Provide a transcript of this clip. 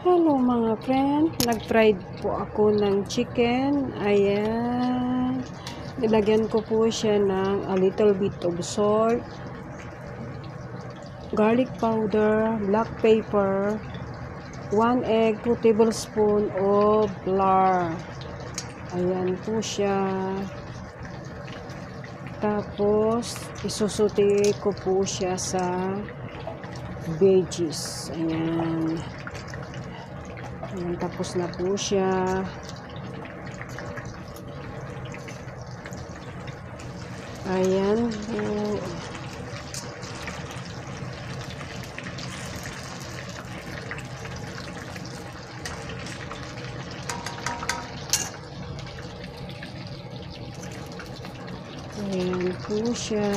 Hello mga friend, nag-fried po ako ng chicken. Ayan, nilagyan ko po siya ng a little bit of salt, garlic powder, black pepper, 1 egg, 2 tablespoon of flour. Ayan po siya. Tapos isusute ko po siya sa veggies. Ayan. Ayan, tapos na po siya. Ayan po. Ayan po siya.